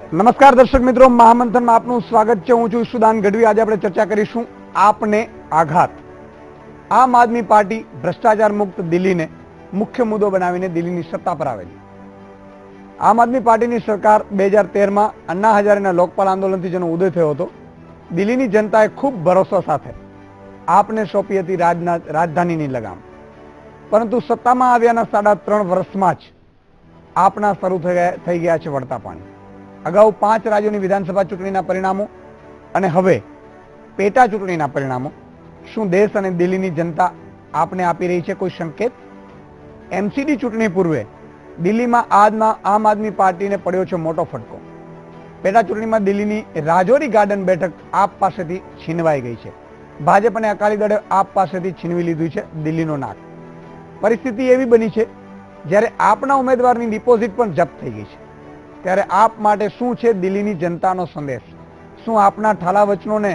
નમસ્કાર દર્શક મિત્રો, મહામંથનમાં આપનું સ્વાગત છે। હું છું સુદાન ગઢવી। આજે આપણે ચર્ચા કરીશું આપને આઘાત। આમ આદમી પાર્ટી ભ્રષ્ટાચાર મુક્ત દિલ્હીને મુખ્ય મુદ્દો બનાવીને દિલ્હીની સત્તા પર આવેલી। આમ આદમી પાર્ટીની સરકાર 2013માં અન્ના હજારેના લોકપાલ આંદોલનથી જેનો ઉદય થયો હતો, દિલ્હીની જનતાએ ખૂબ ભરોસા સાથે આપને સોંપી હતી રાજધાનીની લગામ। પરંતુ સત્તામાં આવ્યાના 3.5 વર્ષમાં જ આપના શરૂ થઈ ગયા છે વળતા પાણી। અગાઉ 5 રાજ્યોની વિધાનસભા ચૂંટણીના પરિણામો અને હવે પેટા ચૂંટણીના પરિણામો શું દેશ અને દિલ્હીની જનતા આપને આપી રહી છે કોઈ સંકેત? એમસીડી ચૂંટણી પૂર્વે દિલ્હીમાં આમ આદમી પાર્ટીને પડ્યો છે મોટો ફટકો। પેટા ચૂંટણીમાં દિલ્હીની રાજૌરી ગાર્ડન બેઠક આપ પાસેથી છીનવાઈ ગઈ છે। ભાજપ અને અકાલી દળે આપ પાસેથી છીનવી લીધું છે દિલ્હીનો નાક। પરિસ્થિતિ એવી બની છે જ્યારે આપના ઉમેદવારની ડિપોઝિટ પણ જપ્ત થઈ ગઈ છે। ત્યારે આપ માટે શું છે દિલ્હીની જનતાનો સંદેશ? શું આપના ઠાલા વચનોને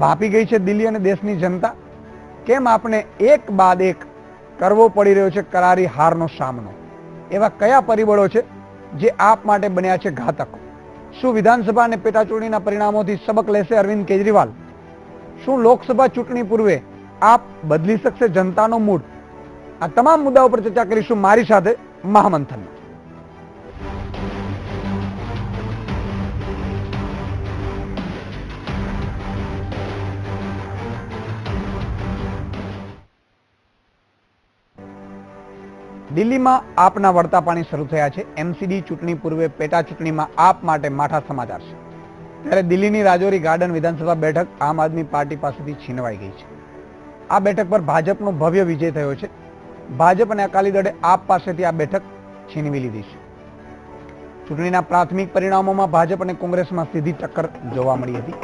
ભાંપી ગઈ છે દિલ્હી અને દેશની જનતા? કેમ આપને એક બાદ એક કરવો પડી રહ્યો છે કરારી હારનો સામનો? એવા કયા પરિબળો છે જે આપ માટે બન્યા છે ઘાતક? શું વિધાનસભા અને પેટા ચૂંટણીના પરિણામોથી સબક લેશે અરવિંદ કેજરીવાલ? શું લોકસભા ચૂંટણી પૂર્વે આપ બદલી શકશે જનતાનો મૂડ? આ તમામ મુદ્દાઓ પર ચર્ચા કરીશું મારી સાથે મહામંથનમાં। દિલ્હીમાં આપના વળતા પાણી શરૂ થયા છે। એમસીડી ચૂંટણી પૂર્વે પેટા ચૂંટણીમાં આપ માટે માઠા સમાચાર છે। ત્યારે દિલ્હીની રાજૌરી ગાર્ડન વિધાનસભા બેઠક આમ આદમી પાર્ટી પાસેથી છીનવાઈ ગઈ છે। આ બેઠક પર ભાજપનો ભવ્ય વિજય થયો છે। ભાજપ અને અકાલી દળે આપ પાસેથી આ બેઠક છીનવી લીધી છે। ચૂંટણીના પ્રાથમિક પરિણામોમાં ભાજપ અને કોંગ્રેસમાં સીધી ટક્કર જોવા મળી હતી।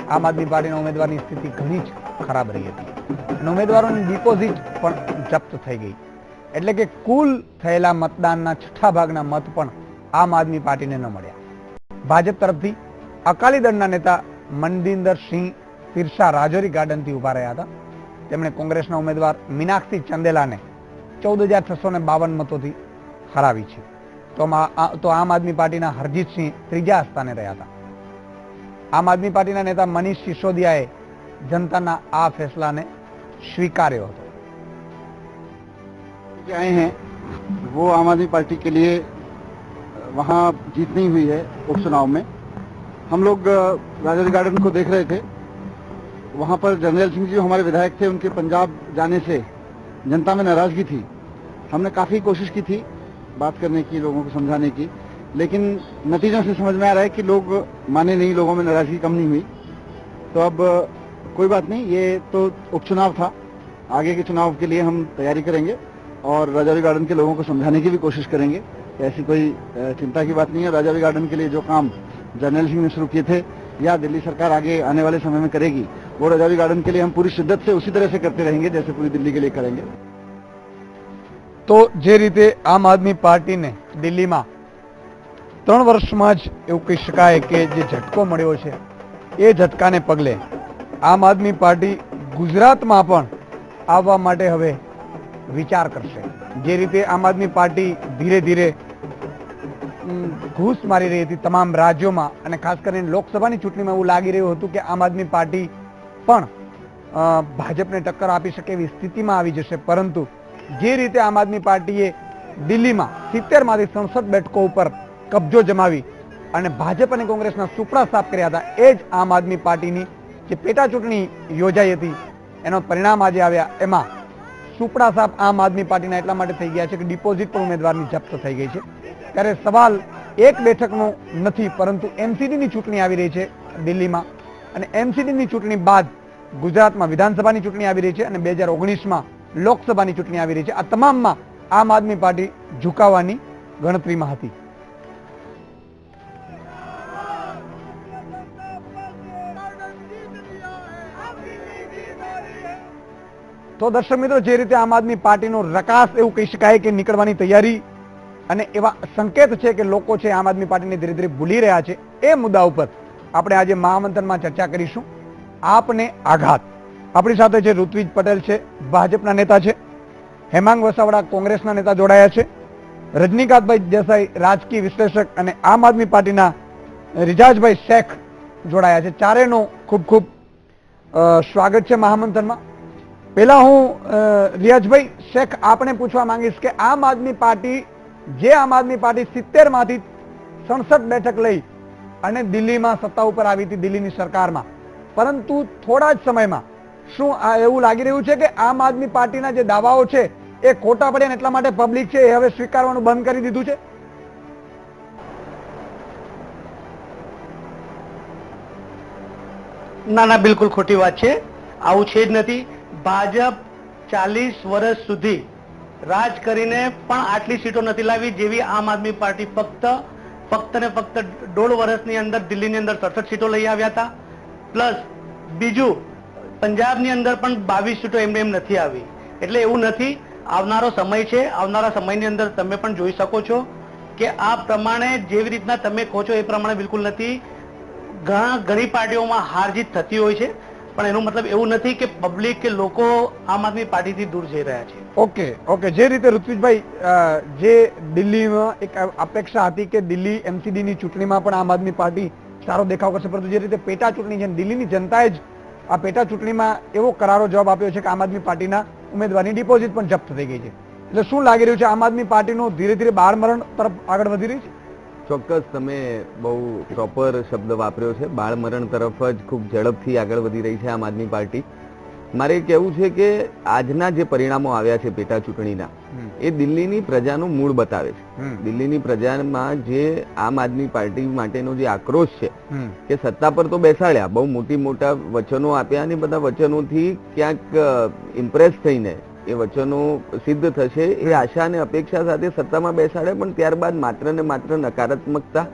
આમ આદમી પાર્ટીના ઉમેદવારની સ્થિતિ ઘણી જ ખરાબ રહી હતી અને ઉમેદવારોની ડિપોઝિટ પણ જપ્ત થઈ ગઈ। એટલે કે કુલ થયેલા મતદાનના 6 ભાગના મત પણ આમ આદમી પાર્ટીને ન મળ્યા। ભાજપ તરફથી અકાલી દળના નેતા મનદિંદર સિંહ તિરસા રાજૌરી ગાર્ડનથી ઉભા રહ્યા હતા। તેમણે કોંગ્રેસના ઉમેદવાર મીનાક્ષી ચંદેલાને 14,652 મતોથી હરાવી છે। તો આમ આદમી પાર્ટીના હરજીતસિંહ ત્રીજા સ્થાને રહ્યા હતા। આમ આદમી પાર્ટીના નેતા મનીષ સિસોદિયાએ જનતાના આ फैसलाને स्वीकार्यो હતો। आए हैं वो आम आदमी पार्टी के लिए वहाँ जीत नहीं हुई है उपचुनाव में। हम लोग राजौरी गार्डन को देख रहे थे। वहाँ पर जर्नैल सिंह जी जो हमारे विधायक थे, उनके पंजाब जाने से जनता में नाराजगी थी। हमने काफ़ी कोशिश की थी बात करने की, लोगों को समझाने की, लेकिन नतीजों से समझ में आ रहा है कि लोग माने नहीं, लोगों में नाराजगी कम नहीं हुई। तो अब कोई बात नहीं, ये तो उपचुनाव था। आगे के चुनाव के लिए हम तैयारी करेंगे और राजौरी गार्डन के लोगों को समझाने की भी कोशिश करेंगे। ऐसी कोई चिंता की बात नहीं है। राजौरी गार्डन के लिए जो काम जर्नैल सिंह ने शुरू किए थे या दिल्ली सरकार आगे आने वाले समय में करेगी, वो राजौरी गार्डन के लिए हम पूरी शिद्दत से उसी तरह से करते रहेंगे जैसे पूरी दिल्ली के लिए करेंगे। તો જે રીતે આમ આદમી પાર્ટીને દિલ્હીમાં 3 વર્ષમાં જ એવું કહી શકાય કે જે ઝટકો મળ્યો છે, એ ઝટકાને પગલે આમ આદમી પાર્ટી ગુજરાતમાં પણ આવવા માટે હવે વિચાર કરશે। જે રીતે આમ આદમી પાર્ટી ધીરે ધીરે ઘૂસ મારી રહી હતી તમામ રાજ્યોમાં અને ખાસ કરીને લોકસભાની ચૂંટણીમાં એવું લાગી રહ્યું હતું કે આમ આદમી પાર્ટી પણ ભાજપને ટક્કર આપી શકે એવી સ્થિતિમાં આવી જશે। પરંતુ જે રીતે આમ આદમી પાર્ટીએ દિલ્હીમાં 70 માંથી 67 બેઠકો ઉપર કબજો જમાવી અને ભાજપ અને કોંગ્રેસના સુપડા સાફ કર્યા હતા, એ જ આમ આદમી પાર્ટીની જે પેટા ચૂંટણી યોજાઈ હતી એનો પરિણામ આજે આવ્યા। એમાં સુપડા સાફ આમ આદમી પાર્ટીના એટલા માટે થઈ ગયા છે કે ડિપોઝિટ પણ ઉમેદવારની જપ્ત થઈ ગઈ છે। ત્યારે સવાલ એક બેઠકનો નથી, પરંતુ એમસીડીની ચૂંટણી આવી રહી છે દિલ્હીમાં અને એમસીડીની ચૂંટણી બાદ ગુજરાતમાં વિધાનસભાની ચૂંટણી આવી રહી છે અને 2019માં લોકસભાની ચૂંટણી આવી રહી છે। આ તમામમાં આમ આદમી પાર્ટી ઝુકાવવાની ગણતરીમાં હતી। તો દર્શક મિત્રો, જે રીતે આમ આદમી પાર્ટીનો રકાસ એવું કહી શકાય કે નીકળવાની તૈયારી અને એવા સંકેત છે કે લોકો છે આમ આદમી પાર્ટીને ધીરે ધીરે ભૂલી રહ્યા છે, એ મુદ્દા ઉપર આપણે આજે મહામંથનમાં ચર્ચા કરીશું। આપને આઘાત। આપણી સાથે છે ઋત્વિજ પટેલ છે, ભાજપના નેતા છે, હેમાંગ વસાવડા કોંગ્રેસના નેતા જોડાયા છે, રજનીકાંતભાઈ દેસાઈ રાજકીય વિશ્લેષક અને આમ આદમી પાર્ટીના રિજાજભાઈ શેખ જોડાયા છે. ચારેયનું ખૂબ ખૂબ સ્વાગત છે મહામંથનમાં. પહેલા હું રિયાજભાઈ શેખ આપણે પૂછવા માંગીશ કે આમ આદમી પાર્ટી 70 માંથી 67 બેઠક લઈ અને દિલ્હીમાં સત્તા ઉપર આવી હતી, દિલ્હીની સરકારમાં, પરંતુ થોડા જ સમયમાં શું એવું લાગી રહ્યું છે કે આમ આદમી પાર્ટીના જે દાવાઓ છે એ ખોટા પડ્યા એટલા માટે પબ્લિક છે એ હવે સ્વીકારવાનું બંધ કરી દીધું છે? ના ના, બિલકુલ ખોટી વાત છે. આવું છે જ નથી. ભાજપ 40 વર્ષ સુધી રાજ કરીને પણ આટલી સીટો નથી લાવી જેવી આમ આદમી પાર્ટી ફક્ત ને ફક્ત 1.5 વર્ષની અંદર દિલ્હીની અંદર 67 સીટો લઈ આવ્યા હતા. પ્લસ બીજું પંજાબની અંદર પણ 22 સીટો એમને એમ નથી આવી. એટલે એવું નથી. આવનારો સમય છે, આવનારા સમયની અંદર તમે પણ જોઈ શકો છો કે આ પ્રમાણે જેવી રીતના તમે કહો છો એ પ્રમાણે બિલકુલ નથી. ઘણી પાર્ટીઓમાં હાર જીત થતી હોય છે, પણ એનો મતલબ એવું નથી કે પબ્લિક કે લોકો આમ આદમી પાર્ટીથી દૂર જઈ રહ્યા છે. ઓકે. જે રીતે ઋત્વિજભાઈ, જે દિલ્હીમાં એક અપેક્ષા હતી કે દિલ્હી એમસીડીની ચૂંટણીમાં પણ આમ આદમી પાર્ટી સારો દેખાવ કરશે, પરંતુ જે રીતે પેટા ચૂંટણી છે, દિલ્હીની જનતાએ જ આ પેટા ચૂંટણીમાં એવો કરારો જવાબ આપ્યો છે કે આમ આદમી પાર્ટીના ઉમેદવારની ડિપોઝિટ પણ જપ્ત થઈ ગઈ છે. એટલે શું લાગી રહ્યું છે, આમ આદમી પાર્ટીનું ધીરે ધીરે બાળમરણ તરફ આગળ વધી રહી છે? ચોક્કસ, તમે બહુ પ્રોપર શબ્દ વાપર્યો છે. બાળમરણ તરફ જ ખૂબ ઝડપથી આગળ વધી રહી છે આમ આદમી પાર્ટી. મારે કહેવું છે કે આજના જે પરિણામો આવ્યા છે પેટા ચૂંટણીના, એ દિલ્હીની પ્રજાનું મૂળ બતાવે છે. દિલ્હીની પ્રજામાં જે આમ આદમી પાર્ટી માટેનો જે આક્રોશ છે કે સત્તા પર તો બેસાડ્યા, બહુ મોટા વચનો આપ્યા અને બધા વચનોથી ક્યાંક ઇમ્પ્રેસ થઈને એ વચનો સિદ્ધ થશે એ આશા અને અપેક્ષા સાથે સત્તામાં બેસાડે, પણ ત્યારબાદ માત્ર ને માત્ર નકારાત્મકતા,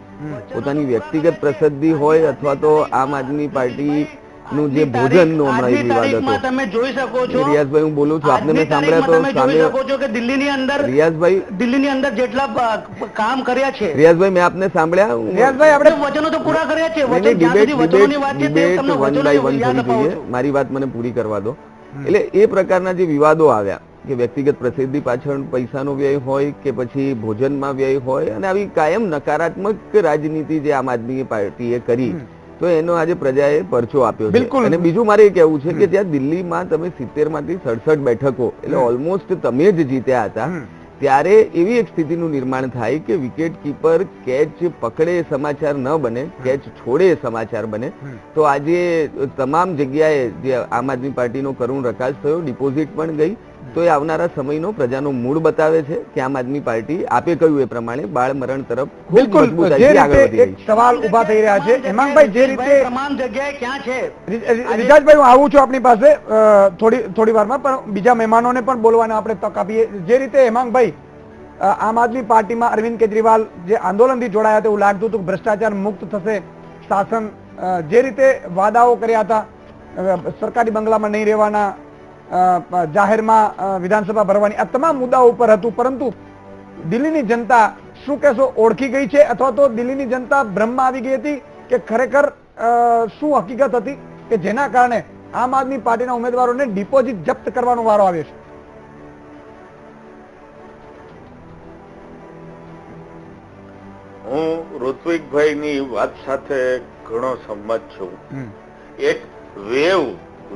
પોતાની વ્યક્તિગત પ્રસિદ્ધિ હોય અથવા તો આમ આદમી પાર્ટી નું જે ભોજનનો હમણાં વિવાદ હતો. તમે જોઈ શકો છો રિયાઝભાઈ, હું બોલું છું, આપને મેં સાંભળ્યા તો જોઈ શકો છો કે દિલ્હીની અંદર જેટલા કામ કર્યા છે. રિયાઝભાઈ, મેં આપને સાંભળ્યા. રિયાઝભાઈ, આપણે વચનો તો પૂરા કર્યા છે. ડિબેટ વન બાય વન થવી જોઈએ. મારી વાત મને પૂરી કરવા દો. એટલે એ પ્રકારના જે વિવાદો આવ્યા કે વ્યક્તિગત પ્રસિદ્ધિ પાછળ પૈસાનો વ્યય હોય કે પછી ભોજનમાં વ્યય હોય, અને આવી કાયમ નકારાત્મક રાજનીતિ જે આમ આદમી પાર્ટીએ કરી, તો એનો આજે પ્રજાએ પરચો આપ્યો છે. અને બીજું મારે એ કહેવું છે કે ત્યાં દિલ્હીમાં તમે 70 માંથી 67 બેઠકો એટલે ઓલમોસ્ટ તમે જ જીત્યા હતા, ત્યારે એવી એક સ્થિતિનું નિર્માણ થાય કે વિકેટ કીપર કેચ પકડે સમાચાર ન બને, કેચ છોડે સમાચાર બને. તો આજે તમામ જગ્યાએ જે આમ આદમી પાર્ટીનો કરુણ રકાશ થયો, ડિપોઝિટ પણ ગઈ, તો એ આવનારા સમયનો પ્રજાનો મૂળ બતાવે છે કે આમ આદમી પાર્ટી આપે કહ્યું એ પ્રમાણે બાળમરણ તરફ ખૂબ મજબૂતાઈથી આગળ વધી રહી છે. સવાલ ઉભા થઈ રહ્યા છે હેમાંગભાઈ, જે રીતે તમામ જગ્યાએ ક્યાં છે? રિજાજભાઈ, હું આવું છું આપની પાસે થોડી વારમાં, પણ બીજા મહેમાનોને પણ બોલવાનો આપણે તક આપીએ. જે રીતે હેમાંગભાઈ, આમ આદમી પાર્ટીમાં અરવિંદ કેજરીવાલ જે આંદોલનથી જોડાયા હતા, એવું લાગતું હતું કે ભ્રષ્ટાચાર મુક્ત થશે શાસન, જે રીતે વાદાઓ કર્યા હતા, સરકારી બંગલામાં નહીં રહેવાના, જાહેરમાં વિધાનસભા ભરવાની, આ તમામ મુદ્દાઓ ઉપર હતું, પરંતુ દિલ્હીની જનતા શું કહેશો, ઓળખી ગઈ છે અથવા તો દિલ્હીની જનતા ભ્રમમાં આવી ગઈ હતી કે ખરેખર શું હકીકત હતી કે જેના કારણે આમ આદમી પાર્ટીના ઉમેદવારોને ડિપોઝિટ જપ્ત કરવાનો વારો આવ્યો છે? હું ઋત્વિકભાઈની વાત સાથે ઘણો સંમત છું. એક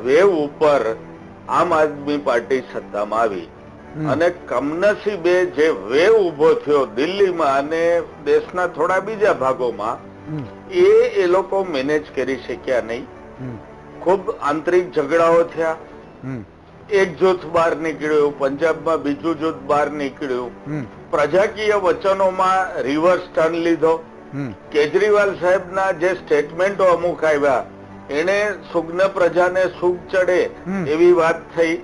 વેવ ઉપર આમ આદમી પાર્ટી સત્તામાં આવી અને કમનસીબે જે વેવ ઉભો થયો દિલ્હીમાં અને દેશના થોડા બીજા ભાગોમાં, એ લોકો મેનેજ કરી શક્યા નહીં. ખૂબ આંતરિક ઝઘડાઓ થયા. એક જૂથ બહાર નીકળ્યું, પંજાબમાં બીજું જૂથ બહાર નીકળ્યું, પ્રજાકીય વચનોમાં રિવર્સ ટર્ન લીધો. કેજરીવાલ સાહેબના જે સ્ટેટમેન્ટો અમુક આવ્યા, એને સુગ્ન પ્રજાને સુગ ચડે એવી વાત થઈ.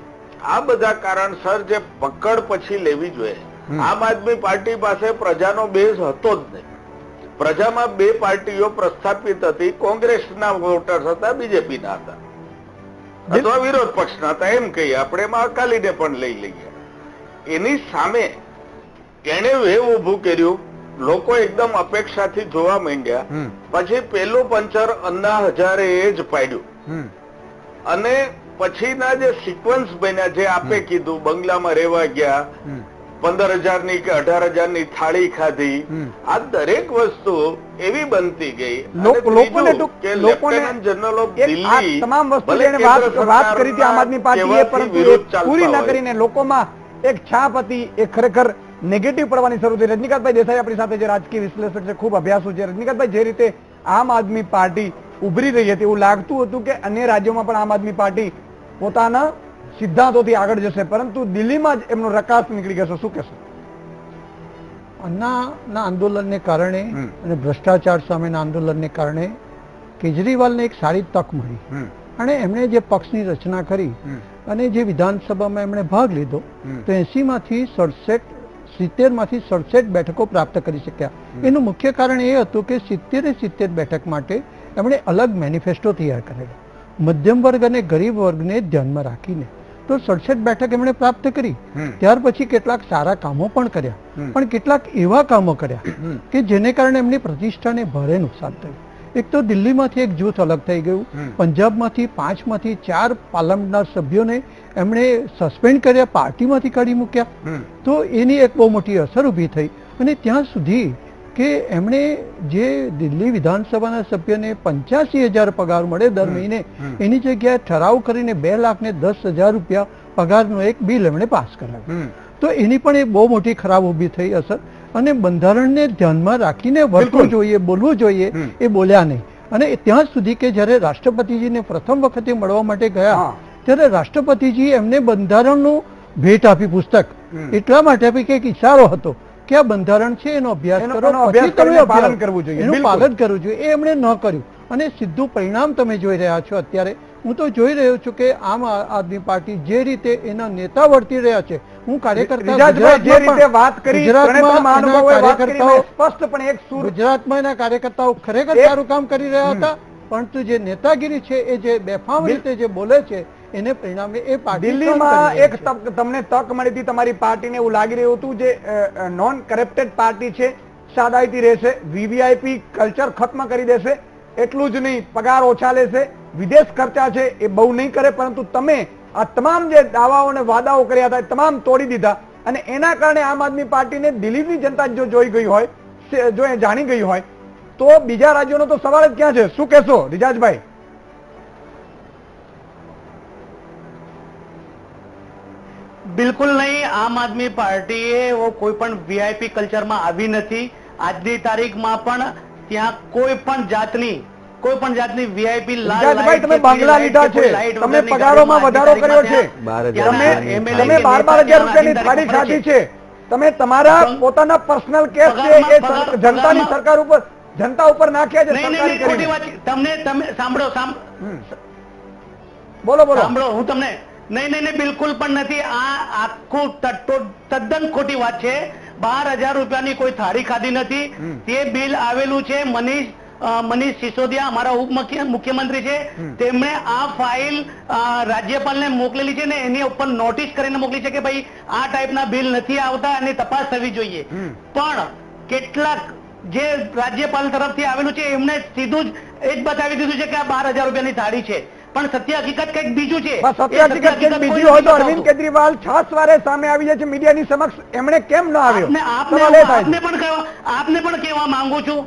આ બધા કારણસર જે પકડ પછી લેવી જોઈએ. આમ આદમી પાર્ટી પાસે પ્રજાનો બેઝ હતો જ નહીં. પ્રજામાં બે પાર્ટીઓ પ્રસ્થાપિત હતી, કોંગ્રેસના વોટર્સ હતા, બીજેપીના હતા, અથવા વિરોધ પક્ષના હતા, એમ કહીએ આપણે, એમાં અકાલીને પણ લઈ લઈએ. એની સામે એને વેવ ઉભું કર્યું, લોકો એકદમ અપેક્ષાથી જોવા માંડ્યા. પછી પેલું પંચર અન્ના હજારે એ જ પાડ્યું, અને પછીના જે સિક્વન્સ બન્યા, જે આપે કીધું, બંગલામાં રહેવા ગયા, 15,000ની કે 18,000ની થાળી ખાધી. આ દરેક વસ્તુ એવી બનતી ગઈ. અને લોકોને ત્રીજું કે લેફ્ટનન્ટ જનરલ ઓફ આ દિલ્હી તમામ વસ્તુ ભલે જેણે કેન્દ્ર વાત કરી હતી આમ આદમી પાર્ટીએ, કહેવાથી પરંતુ એ વિરુદ્ધ ચાલતા પૂરી ન હોય. કરીને લોકોમાં એક છાપ હતી એ ખરેખર નેગેટિવ પડવાની શરૂ થઈ. રજનીકાંતભાઈ દેસાઈ આપણી સાથે જે રાજકીય વિશ્લેષક છે, ખૂબ અભ્યાસુ છે. રજનીકાંતભાઈ, જે રીતે આમ આદમી પાર્ટી ઉભરી રહી હતી એવું લાગતું હતું કે અન્ય રાજ્યોમાં પણ આમ આદમી પાર્ટી પોતાના સિદ્ધાંતોથી આગળ જશે, પરંતુ દિલ્હીમાં જ એમનો રકાસ નીકળી ગયો. શું કહેશો? અન્નાના આંદોલનને કારણે અને ભ્રષ્ટાચાર સામેના આંદોલનને કારણે કેજરીવાલને એક સારી તક મળી અને એમણે જે પક્ષની રચના કરી અને જે વિધાનસભામાં એમણે ભાગ લીધો તો 80માંથી 70 બેઠકો પ્રાપ્ત કરી શક્યા. એનું મુખ્ય કારણ એ હતું કે 70 બેઠક માટે એમણે અલગ મેનિફેસ્ટો તૈયાર કરેલો, મધ્યમ વર્ગ અને ગરીબ વર્ગને ધ્યાનમાં રાખીને. તો 67 બેઠક એમણે પ્રાપ્ત કરી. ત્યાર પછી કેટલાક સારા કામો પણ કર્યા, પણ કેટલાક એવા કામો કર્યા કે જેને કારણે એમની પ્રતિષ્ઠાને ભારે નુકસાન થયું. એક તો દિલ્હીમાંથી એક જૂથ અલગ થઈ ગયું, પંજાબમાંથી 5માંથી 4 પાર્લામેન્ટના સભ્યોને એમણે સસ્પેન્ડ કર્યા, પાર્ટીમાંથી કાઢી મૂક્યા. તો એની એક બહુ મોટી અસર ઊભી થઈ. અને ત્યાં સુધી કે એમણે જે દિલ્હી વિધાનસભાના સભ્યને 85,000 પગાર મળે દર મહિને, એની જગ્યાએ ઠરાવ કરીને 2,10,000 રૂપિયા પગારનો એક બિલ એમણે પાસ કરાવ્યું. તો એની પણ એક બહુ મોટી ખરાબ ઊભી થઈ અસર. અને બંધારણને ધ્યાનમાં રાખીને વર્તવું જોઈએ, બોલવું જોઈએ, એ બોલ્યા નહીં. અને ત્યાં સુધી કે જ્યારે રાષ્ટ્રપતિજીને પ્રથમ વખતે મળવા માટે ગયા ત્યારે રાષ્ટ્રપતિજી એમને બંધારણનું ભેટ આપી, પુસ્તક એટલા માટે આપી કે એક ઈશારો હતો કે આ બંધારણ છે, એનો અભ્યાસ કરો, પછી તમે પાલન કરવું જોઈએ, એનું પાલન કરવું જોઈએ. એ એમણે ન કર્યું અને સીધું પરિણામ તમે જોઈ રહ્યા છો. અત્યારે હું તો જોઈ રહ્યો છું કે આમ આદમી પાર્ટી જે રીતે એના નેતા વર્તી રહ્યા છે, હું કાર્યકર્તા ગુજરાતમાં એના કાર્યકર્તાઓ ખરેખર સારું કામ કરી રહ્યા હતા, પરંતુ જે નેતાગીરી છે એ જે બેફામ રીતે જે બોલે છે એને પરિણામે એ પાર્ટી દિલ્હીમાં એક તમને તક મળી હતી તમારી પાર્ટીને, એવું લાગી રહ્યું હતું જે નોન કરપ્ટેડ પાર્ટી છે સાદાઈથી રહેશે, વીવીઆઈપી કલ્ચર ખત્મ કરી દેશે, એટલું જ નહીં પગાર ઓછા લેશે, વિદેશ ખર્ચા છે એ બહુ નહીં કરે, પરંતુ તમે આ તમામ જે દાવાઓ અને વાદાઓ કર્યા હતા એ તમામ તોડી દીધા. અને એના કારણે આમ આદમી પાર્ટીને દિલ્હીની જનતા જો જોઈ ગઈ હોય, જો એ જાણી ગઈ હોય, તો બીજા રાજ્યોનો તો સવાલ જ ક્યાં છે? શું કહેશો રિજાજભાઈ? બિલકુલ નહીં. આમ આદમી પાર્ટીએ કોઈ પણ વીઆઈપી કલ્ચરમાં આવી નથી. આજની તારીખમાં પણ ત્યાં કોઈ પણ જાતની વીઆઈપી રિજાજભાઈ, તમે બંગલા લીધા છે, તમે પગારોમાં વધારો કર્યો છે, તમે 12,000 રૂપિયાની થાળી ખાધી છે, તમે તમારા પોતાના પર્સનલ કેસ છે એ જનતાની સરકાર ઉપર, જનતા ઉપર નાખ્યા છે. તમે સાંભળો બોલો સાંભળો, હું તમને નહીં બિલકુલ પણ નથી. આ આખું તદ્દન ખોટી વાત છે. 12,000 રૂપિયાની કોઈ થાળી ખાધી નથી. તે બિલ આવેલું છે મનીષ સિસોદિયા, અમારા મુખ્યમંત્રી છે, તેમણે આ ફાઇલ રાજ્યપાલને મોકલેલી છે ને એની ઉપર નોટિસ કરીને મોકલી છે કે ભાઈ આ ટાઈપના બિલ નથી આવતા અને તપાસ થવી જોઈએ. પણ કેટલાક જે રાજ્યપાલ તરફથી આવેલું છે એમને સીધું જ એ જ બતાવી દીધું છે કે આ 12,000 રૂપિયાની થાળી છે, પણ સત્ય હકીકત કંઈક બીજું છે. સત્ય હકીકત કંઈક બીજું હોય તો અરવિંદ કેજરીવાલ 6 વારે સામે આવી જાય છે મીડિયાની સમક્ષ, એમણે કેમ ન આવ્યો? આપને પણ કહેવા માંગુ છું,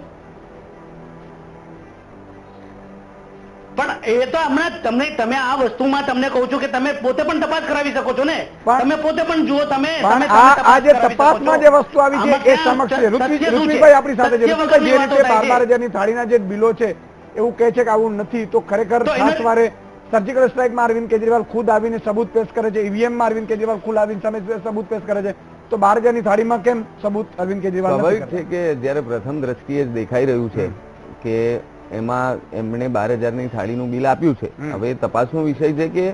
પણ એ તો હમણાં તમે આ વસ્તુમાં તમને કહું છું કે તમે પોતે પણ તપાસ કરાવી શકો છો ને, તમે પોતે પણ જુઓ. તમે આ જે તપાસમાં જે વસ્તુ આવી છે એ સમક્ષ છે. ઋત્વિકભાઈ આપણી સાથે છે. ઋત્વિકભાઈ, જે રીતે 12,000ની થાળીના જે બિલો છે એવું કહે છે કે આવું નથી, તો ખરેખર 7 વારે સર્જિકલ સ્ટ્રાઇકમાં અરવિંદ કેજરીવાલ ખુદ આવીને સબૂત પેશ કરે છે, ઈવીએમમાં અરવિંદ કેજરીવાલ ખુદ આવીને સામે સબૂત પેશ કરે છે, તો 12,000ની થાળીમાં કેમ સબૂત અરવિંદ કેજરીવાલ? સ્વાભાવિક છે કે જયારે પ્રથમ દ્રષ્ટિએ જ દેખાઈ રહ્યું છે કે એમાં એમણે 12,000ની થાળીનું બિલ આપ્યું છે. હવે તપાસનો વિષય છે કે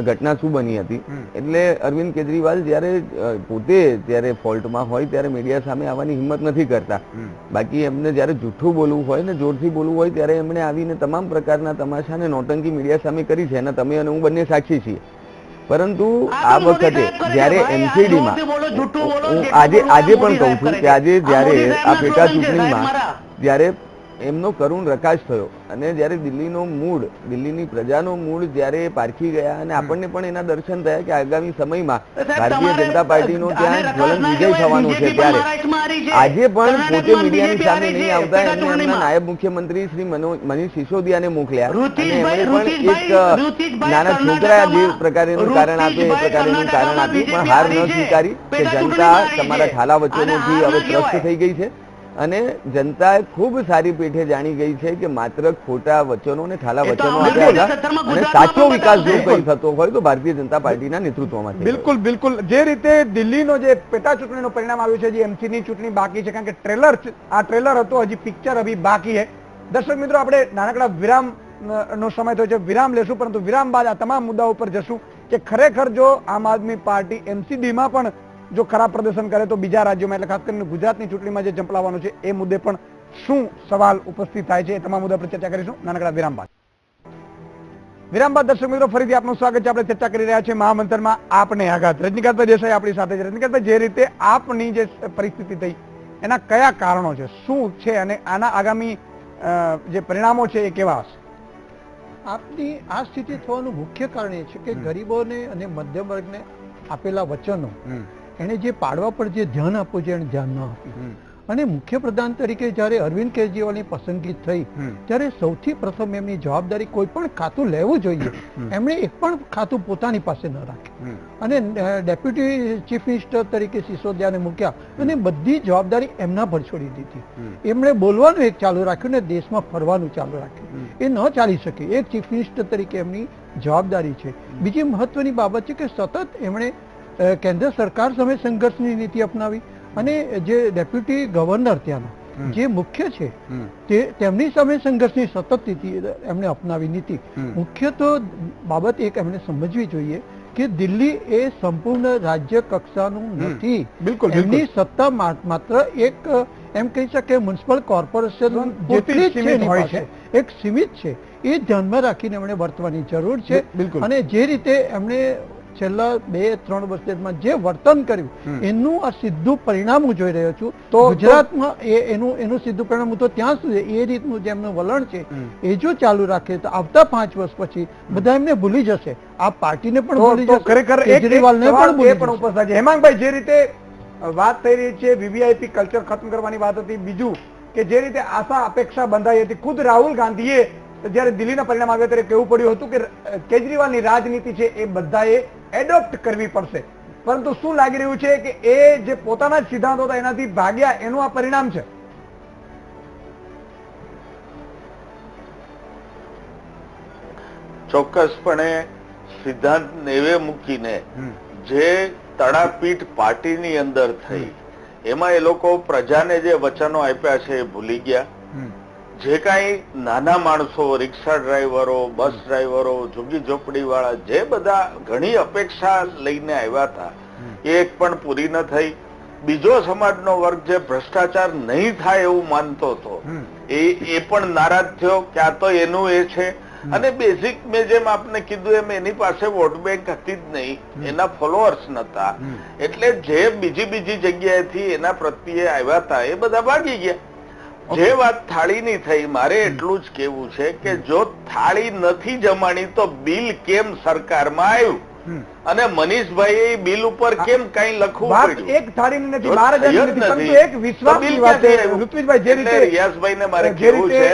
ઘટના શું બની હતી. એટલે અરવિંદ કેજરીવાલ જ્યારે ફોલ્ટમાં હોય ત્યારે મીડિયા સામે આવવાની હિંમત નથી કરતા. બાકી એમને જયારે જૂઠું બોલવું હોય ને જોરથી બોલવું હોય ત્યારે એમણે આવીને તમામ પ્રકારના તમાશા અને નોટંકી મીડિયા સામે કરી છે અને તમે અને હું બંને સાક્ષી છીએ. પરંતુ આ વખતે જયારે એમસીડીમાં હું આજે પણ કહું છું કે આજે જયારે આ પેટા ચૂંટણીમાં જયારે એમનો કરુણ પ્રકાશ થયો અને જ્યારે દિલ્હીની પ્રજાનો મૂળ જ્યારે પારખી ગયા અને આપણને પણ એના દર્શન થયા કે આગામી સમયમાં ભારતીય જનતા પાર્ટીનો ત્યાં જ્વલંત વિજય થવાનો છે, ત્યારે આજે પણ પોતે મીડિયાની સામે નહીં આવતા એમને એમના નાયબ મુખ્યમંત્રી શ્રી મનીષ સિસોદિયાને મોકલ્યા અને એમણે પણ એક નાના છોકરા જે પ્રકારેનું કારણ આપે એ પ્રકારેનું કારણ આપ્યું, પણ હાર ન સ્વીકારી કે જનતા તમારા ઠાલા વચનોથી હવે ત્રસ્ત થઈ ગઈ છે અને જનતાએ ખૂબ સારી પેઠે જાણી ગઈ છે કે માત્ર ખોટા વચનો અને ઠાલા વચનો આપ્યા હતા અને સાચો વિકાસ જો કંઈ થતો હોય તો ભારતીય જનતા પાર્ટીના નેતૃત્વમાં થયો. બિલકુલ બિલકુલ. જે રીતે દિલ્હીનો જે પેટા ચૂંટણીનું પરિણામ આવ્યું છે, જે એમસીની ચૂંટણી બાકી છે, કારણ કે ટ્રેલર હતો, હજી પિક્ચર અભી બાકી છે. દર્શક મિત્રો, આપણે નાનકડા વિરામ નો સમય થયો છે, વિરામ લેશું, પરંતુ વિરામ બાદ આ તમામ મુદ્દાઓ ઉપર જશું કે ખરેખર જો આમ આદમી પાર્ટી એમસીડીમાં પણ જો ખરાબ પ્રદર્શન કરે તો બીજા રાજ્યોમાં, એટલે ખાસ કરીને ગુજરાતની ચૂંટણીમાં જે ઝંપલાવવાનું છે એ મુદ્દે પણ શું સવાલ ઉપસ્થિત થાય છે, એ તમામ મુદ્દા પર ચર્ચા કરીશું નાનકડા વિરામ બાદ. વિરામ બાદ દર્શક મિત્રો ફરીથી આપનું સ્વાગત છે. આપણે ચર્ચા કરી રહ્યા છીએ મહામંથનમાં આપને આઘાત. રજનીકાંતભાઈ દેસાઈ આપણી સાથે છે. રજનીકાંતભાઈ, જે રીતે આપની જે પરિસ્થિતિ થઈ એના કયા કારણો છે, શું છે અને આના આગામી જે પરિણામો છે એ કેવા હશે? આપની આ સ્થિતિ થવાનું મુખ્ય કારણ એ છે કે ગરીબોને અને મધ્યમ વર્ગને આપેલા વચનો એને જે પાડવા પર જે ધ્યાન આપવું છે એને ધ્યાન ન આપ્યું. અને મુખ્યપ્રધાન તરીકે જ્યારે અરવિંદ કેજરીવાલની પસંદગી થઈ ત્યારે સૌથી પ્રથમ એમની જવાબદારી કોઈ પણ ખાતું લેવું જોઈએ, એમણે એક પણ ખાતું પોતાની પાસે ન રાખ્યું અને ડેપ્યુટી ચીફ મિનિસ્ટર તરીકે સિસોદિયાને મૂક્યા અને બધી જવાબદારી એમના પર છોડી દીધી. એમણે બોલવાનું એક ચાલુ રાખ્યું ને દેશમાં ફરવાનું ચાલુ રાખ્યું. એ ન ચાલી શકે. એક ચીફ મિનિસ્ટર તરીકે એમની જવાબદારી છે. બીજી મહત્વની બાબત છે કે સતત એમણે કેન્દ્ર સરકાર સામે સંઘર્ષની નીતિ અપનાવી અને જે ડેપ્યુટી ગવર્નર ત્યાંના જે મુખ્ય છે તેમની સામે સંઘર્ષની સતત નીતિ એમણે અપનાવી નીતિ. મુખ્ય તો બાબત એક એમણે સમજવી જોઈએ કે દિલ્હી એ સંપૂર્ણ રાજ્ય કક્ષાનું નથી. બિલકુલ. એમની સત્તા માત્ર એક એમ કહી શકે મ્યુનિસિપલ કોર્પોરેશન જેટલી જ છે એની પાસે, એક સીમિત છે. એ ધ્યાનમાં રાખીને એમણે વર્તવાની જરૂર છે. અને જે રીતે એમણે છેલ્લા 2-3 વર્ષમાં જે વર્તન કર્યું એનું આ સીધું પરિણામ હું જોઈ રહ્યો છું. તો ગુજરાતમાં એનું સીધું પરિણામ હું તો ત્યાં સુધી એ રીતનું જે એમનું વલણ છે એ જો ચાલુ રાખે તો આવતા 5 વર્ષ પછી બધા એમને ભૂલી જશે. આ પાર્ટીને પણ ભૂલી જશે, ખરેખર કેજરીવાલને પણ ઉપસ્થિત છે. હેમાંગભાઈ, જે રીતે વાત થઈ રહી છે વીવીઆઈપી કલ્ચર ખતમ કરવાની વાત હતી, બીજું કે જે રીતે આશા અપેક્ષા બંધાઈ હતી, ખુદ રાહુલ ગાંધીએ જયારે દિલ્હીના પરિણામ આવ્યા ત્યારે કહેવું પડ્યું હતું કે કેજરીવાલની રાજનીતિ છે એ બધાએ એડોપ્ટ કરવી પડશે, પરંતુ શું લાગી રહ્યું છે કે એ જે પોતાના જ સિદ્ધાંતો હતા એનાથી ભાગ્યા, એનું આ પરિણામ છે? ચોક્કસપણે સિદ્ધાંત નેવે મૂકીને જે તડાપીટ પાર્ટીની અંદર થઈ એમાં એ લોકો પ્રજાને જે વચનો આપ્યા છે એ ભૂલી ગયા. જે કાંઈ નાના માણસો, રિક્ષા ડ્રાઈવરો, બસ ડ્રાઈવરો, ઝુગ્ગી ઝોપડી વાળા જે બધા ઘણી અપેક્ષા લઈને આવ્યા હતા એ એક પણ પૂરી ન થઈ. બીજો સમાજનો વર્ગ જે ભ્રષ્ટાચાર નહીં થાય એવું માનતો હતો એ પણ નારાજ થયો કે આ તો એનું એ છે. અને બેઝિક મેં જેમ આપને કીધું એમ એની પાસે વોટ બેંક હતી જ નહીં, એના ફોલોઅર્સ નતા, એટલે જે બીજી જગ્યાએથી એના પ્રત્યે આવ્યા હતા એ બધા ભાગી ગયા. જે વાત થાળીની થઈ, મારે એટલું જ કેવું છે કે જો થાળી નથી જમાણી તો બિલ કેમ સરકારમાં આવ્યું અને મનીષભાઈ બિલ ઉપર કેમ કઈ લખવું પડ્યું? એક થાળીની નથી, 12,000 નથી, પરંતુ એક વિશ્વાસની વાત છે. ઋત્વિજભાઈ, જે રીતે રિયાઝભાઈને મારે કેવું છે,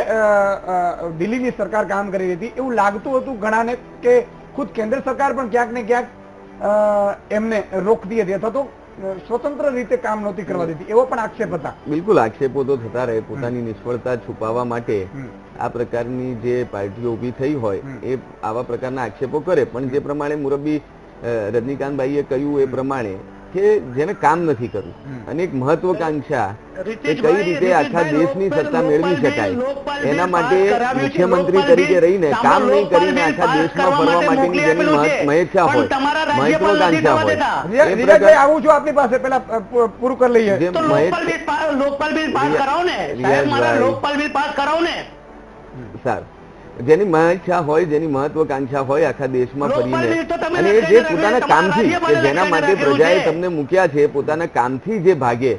દિલ્હીની સરકાર કામ કરી હતી એવું લાગતું હતું ઘણાને કે ખુદ કેન્દ્ર સરકાર પણ ક્યાંક ને ક્યાંક એમને રોકતી હતી અથવા તો સ્વતંત્ર રીતે કામ નહોતી કરવા દેતી, એવો પણ આક્ષેપ હતા. બિલકુલ, આક્ષેપો તો થતા રહે. પોતાની નિષ્ફળતા છુપાવવા માટે આ પ્રકારની જે પાર્ટીઓ ઉભી થઈ હોય એ આવા પ્રકારના આક્ષેપો કરે. પણ જે પ્રમાણે મુરબ્બી રજનીકાંતભાઈએ કહ્યું એ પ્રમાણે કે જેને કામ નથી કરવું અને એક મહત્વકાંક્ષા કે કઈ રીતે આખા દેશની સત્તા મેળવી શકાય એના માટે મુખ્યમંત્રી તરીકે રહીને કામ નહીં કરીને આખા દેશમાં ફરવા માટેની જેની મહેચ્છા હોય, મહત્વકાંક્ષા હોય એ પ્રકારે આવું છું આપની પાસે, પેલા પૂરું કરી લઈએ. જે લોકપાલ બિલ પાસ કરાવો ને સાહેબ, મારા લોકપાલ બિલ પાસ કરાવો ને. સારું, જેની મહેચ્છા હોય, જેની મહત્વકાંક્ષા હોય આખા દેશમાં ફરીને, અને જે પોતાના કામથી કે જેના માટે પ્રજાએ તમને મૂક્યા છે પોતાના કામથી જે ભાગે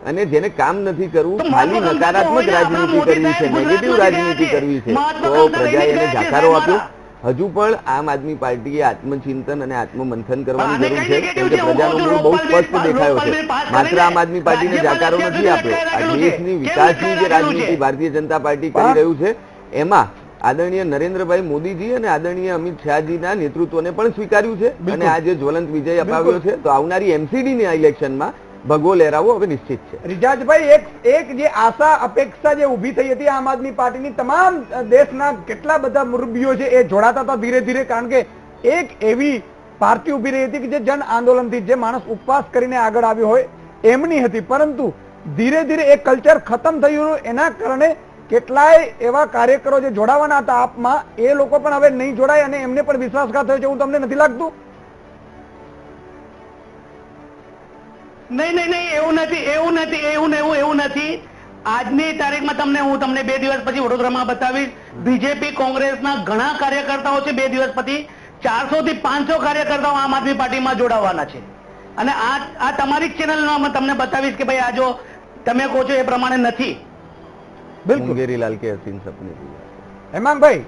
અને જેને કામ નથી કરવું, ખાલી નકારાત્મક રાજનીતિ કરવી છે, નેગેટિવ રાજનીતિ કરવી છે, તો પ્રજાએ એને જાકારો આપ્યો. હજુ પણ આમ આદમી પાર્ટીએ આત્મચિંતન અને આત્મમંથન કરવાની જરૂર છે, કેમ કે પ્રજાનો મૂળ બહુ સ્પષ્ટ દેખાયો છે. માત્ર આમ આદમી પાર્ટીને જાકારો નથી આપ્યો, આ દેશની વિકાસની જે રાજનીતિ ભારતીય જનતા પાર્ટી કરી રહ્યું છે એમાં આદરણીય નરેન્દ્રભાઈ મોદીજી અને આદરણીય અમિત શાહજીના નેતૃત્વને પણ સ્વીકાર્યું છે અને આ જે જ્વલંત વિજય અપાવ્યો છે, તો આવનારી એમસીડીની ઇલેક્શનમાં ભગવો લહેરાવો હવે નિશ્ચિત છે. રિજાજભાઈ, એક જે આશા અપેક્ષા જે ઉભી થઈ હતી આમ આદમી પાર્ટીની, તમામ દેશના કેટલા બધા મુરબ્બીઓ છે એ જોડાતા હતા ધીરે ધીરે, કારણ કે એક એવી પાર્ટી ઉભી રહી હતી કે જે જન આંદોલનથી, જે માણસ ઉપવાસ કરીને આગળ આવ્યો હોય એમની હતી, પરંતુ ધીરે ધીરે એ કલ્ચર ખતમ થયું. એના કારણે કેટલાય એવા કાર્યકરો જે જોડાવાના હતા આપમાં, એ લોકો પણ હવે નહીં જોડાય અને એમને પણ વિશ્વાસઘાત થયો છે, એવું તમને નથી લાગતું? નહીં, એવું નથી. આજની તારીખમાં હું તમને 2 દિવસ પછી વડોદરામાં બતાવીશ. બીજેપી કોંગ્રેસના ઘણા કાર્યકર્તાઓ છે, 2 દિવસ પછી 400 થી 500 કાર્યકર્તાઓ આમ આદમી પાર્ટીમાં જોડાવાના છે. અને આ તમારી ચેનલમાં તમને બતાવીશ કે ભાઈ આ જો તમે કહો છો એ પ્રમાણે નથી. બિલકુલ. મુંગેરીલાલ કે હસીન સપને. હેમાંગભાઈ,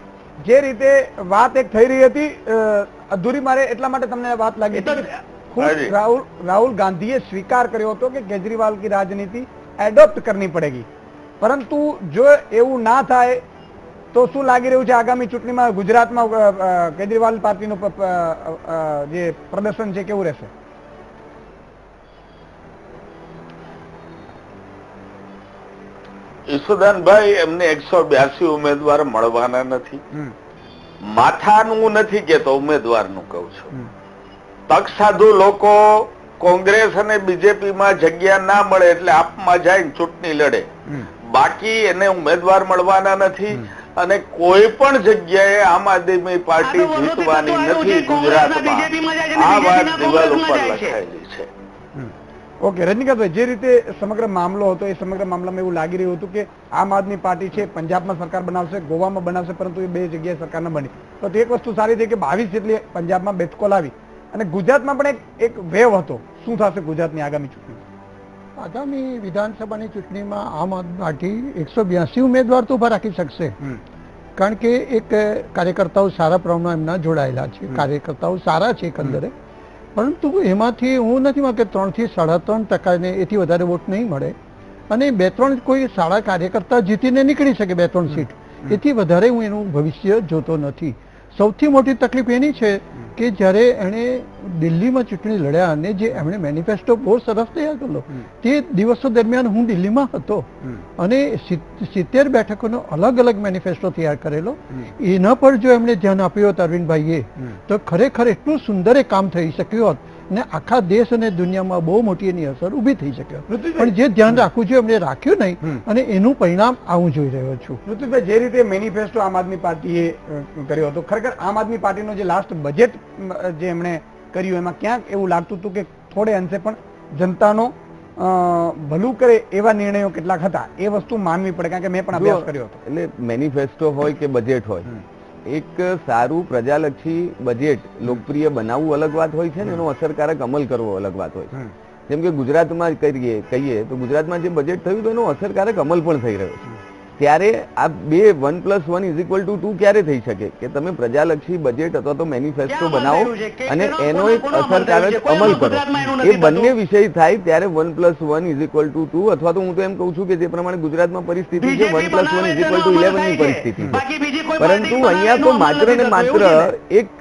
જે રીતે વાત એક થઈ રહી હતી અધૂરી, મારે એટલા માટે તમને વાત લાગી હતી. राहुल गांधी स्वीकार કર્યો હતો કે केजरीवाल की राजनीति एडॉप्ट करनी पड़ेगी, परंतु जो એવું ના થાય તો શું લાગી રહ્યું છે આગામી ચૂંટણીમાં ગુજરાતમાં કેજરીવાલ પાર્ટીનું જે પ્રદર્શન છે કેવું રહેશે? ઈશુદાનભાઈ, એમને 182 ઉમેદવાર મળવાના નથી. માથાનું નથી કેતો, ઉમેદવારનું કહું છું. તક સાધુ લોકો કોંગ્રેસ અને બીજેપી માં જગ્યા ના મળે એટલે આપમાં જાય ચૂંટણી લડે, બાકી એને ઉમેદવાર મળવાના નથી. અને કોઈ પણ જગ્યાએ આમ આદમી પાર્ટી જીતવાની નથી ગુજરાતમાં. આ વાત દિવાલ ઉપર લખાયેલી છે. ઓકે રજનીકાંતભાઈ, જે રીતે સમગ્ર મામલો હતો એ સમગ્ર મામલામાં એવું લાગી રહ્યું હતું કે આમ આદમી પાર્ટી છે પંજાબમાં સરકાર બનાવશે, ગોવામાં બનાવશે, પરંતુ એ 2 જગ્યાએ સરકાર ન બની. તો એક વસ્તુ સારી થઈ કે 22 જેટલી પંજાબમાં બેઠકો લાવી અને ગુજરાતમાં પણ એક વેવ હતો. શું થશે ગુજરાતની આગામી ચૂંટણી? આગામી વિધાનસભાની ચૂંટણીમાં આમ આદમી પાર્ટી 182 ઉમેદવાર તો ઉભા રાખી શકશે, કારણ કે એક કાર્યકર્તાઓ સારા પ્રમાણમાં એમના જોડાયેલા છે, કાર્યકર્તાઓ સારા છે એકંદરે. પરંતુ એમાંથી હું નથી માનતો કે 3 થી 3.5% એથી વધારે વોટ નહીં મળે અને 2-3 કોઈ સારા કાર્યકર્તા જીતીને નીકળી શકે 2-3 સીટ, એથી વધારે હું એનું ભવિષ્ય જોતો નથી. સૌથી મોટી તકલીફ એની છે કે જ્યારે એણે દિલ્હીમાં ચૂંટણી લડ્યા અને જે એમણે મેનિફેસ્ટો બહુ સરસ તૈયાર કર્યો, તે દિવસો દરમિયાન હું દિલ્હીમાં હતો અને 70 બેઠકોનો અલગ અલગ મેનિફેસ્ટો તૈયાર કરેલો. એના પર જો એમણે ધ્યાન આપ્યું હોત અરવિંદભાઈએ, તો ખરેખર એટલું સુંદર એ કામ થઈ શક્યું હોત ને આખા દેશ અને દુનિયામાં બહુ મોટી એની અસર ઊભી થઈ શકે. પણ જે ધ્યાન રાખવું જોઈએ એમણે રાખ્યું નહીં અને એનું પરિણામ આવું જોઈ રહ્યો છું. ઋતુભાઈ, જે રીતે મેનિફેસ્ટો આમ આદમી પાર્ટીએ કર્યો હતો, ખરેખર આમ આદમી પાર્ટીનો જે લાસ્ટ બજેટ જે એમણે કર્યું એમાં ક્યાંક એવું લાગતું હતું કે થોડે અંશે પણ જનતાનો ભલું કરે એવા નિર્ણયો કેટલાક હતા, એ વસ્તુ માનવી પડે, કારણ કે મેં પણ અભ્યાસ કર્યો હતો. એટલે મેનિફેસ્ટો હોય કે બજેટ હોય, એક સારું પ્રજાલક્ષી બજેટ લોકપ્રિય બનાવવું અલગ વાત હોય છે ને એનો અસરકારક અમલ કરવો અલગ વાત હોય છે. જેમ કે ગુજરાતમાં કહીએ તો ગુજરાતમાં જે બજેટ થયું તો એનો અસરકારક અમલ પણ થઈ રહ્યો છે. ત્યારે આ 1+1=2 ક્યારે થઈ શકે કે તમે પ્રજાલક્ષી બજેટ અથવા તો મેનિફેસ્ટો બનાવો અને એનો એક અસરકારક અમલ કરો. એ બંને વિષય થાય ત્યારે 1+1=2, અથવા તો હું તો એમ કહું છું કે જે પ્રમાણે ગુજરાતમાં પરિસ્થિતિ છે 1+1=11 ની પરિસ્થિતિ છે. પરંતુ અહીંયા તો માત્ર ને માત્ર એક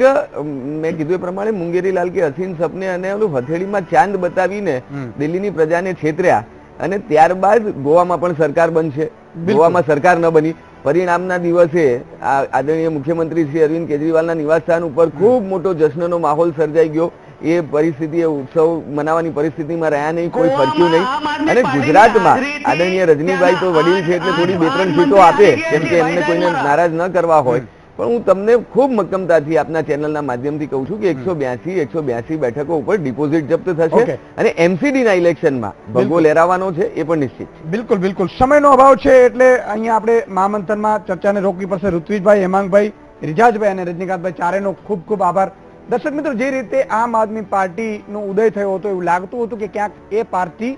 મેં કીધું એ પ્રમાણે મુંગેરીલાલ કે હસીન સપને અને ઓલું હથેળીમાં ચાંદ બતાવીને દિલ્હીની પ્રજાને છેતર્યા અને ત્યારબાદ ગોવામાં પણ સરકાર બનશે. ગોવામાં સરકાર ન બની, પરિણામના દિવસે આદરણીય મુખ્યમંત્રી શ્રી અરવિંદ કેજરીવાલના નિવાસસ્થાન ઉપર ખૂબ મોટો જશ્નનો માહોલ સર્જાઈ ગયો. એ પરિસ્થિતિ, ઉત્સવ મનાવવાની પરિસ્થિતિમાં રહ્યા નહીં, કોઈ ફરક્યું નહીં. અને ગુજરાતમાં આદરણીય રજનીભાઈ તો વડીલ છે એટલે થોડી 2-3 સીટો આપે, કેમ કે એમને કોઈને નારાજ ન કરવા હોય. પણ હું તમને ખૂબ મક્કમતાથી આપના ચેનલના માધ્યમથી કહું છું કે 182 બેઠકો ઉપર ડિપોઝિટ જપ્ત થશે અને એમસીડીના ઇલેક્શનમાં ભગવો લહેરાવાનો છે એ પણ નિશ્ચિત છે. બિલકુલ બિલકુલ. સમયનો અભાવ છે એટલે અહીંયા આપણે મહામંથનમાં ચર્ચાને રોકવી પડશે. ઋત્વિજભાઈ, હેમાંગભાઈ, રિજાજભાઈ અને રજનીકાંતભાઈ ચારેનો ખૂબ ખૂબ આભાર. દર્શક મિત્રો, જે રીતે આમ આદમી પાર્ટીનો ઉદય થયો હતો એવું લાગતું હતું કે ક્યાંક એ પાર્ટી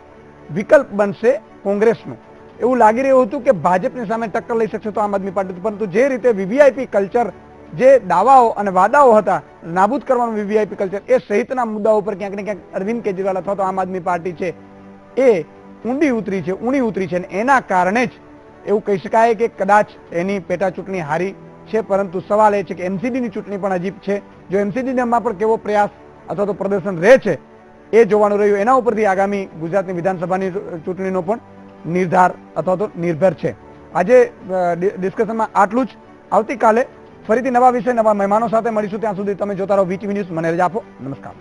વિકલ્પ બનશે કોંગ્રેસનું. એવું લાગી રહ્યું હતું કે ભાજપની સામે ટક્કર લઈ શકશે તો આમ આદમી પાર્ટી, પરંતુ જે રીતે વીવીઆઈપી કલ્ચર, જે દાવાઓ અને વાદાઓ હતા નાબૂદ કરવાનું વીવીઆઈપી કલ્ચર, એ સહિતના મુદ્દાઓ પર ક્યાંક ને ક્યાંક અરવિંદ કેજરીવાલ અથવા તો આમ આદમી પાર્ટી છે એ ઊંડી ઉતરી છે અને એના કારણે જ એવું કહી શકાય કે કદાચ એની પેટા ચૂંટણી હારી છે. પરંતુ સવાલ એ છે કે એનસીડીની ચૂંટણી પણ હજી છે. જો એનસીડીમાં પણ કેવો પ્રયાસ અથવા તો પ્રદર્શન રહે છે એ જોવાનું રહ્યું. એના ઉપરથી આગામી ગુજરાતની વિધાનસભાની ચૂંટણીનો પણ નિર્ધાર અથવા તો નિર્ભર છે. આજે ડિસ્કશનમાં આટલું જ. આવતીકાલે ફરીથી નવા વિષય, નવા મહેમાનો સાથે મળીશું. ત્યાં સુધી તમે જોતા રહો વીટીવી ન્યૂઝ. મને રજા આપો. નમસ્કાર.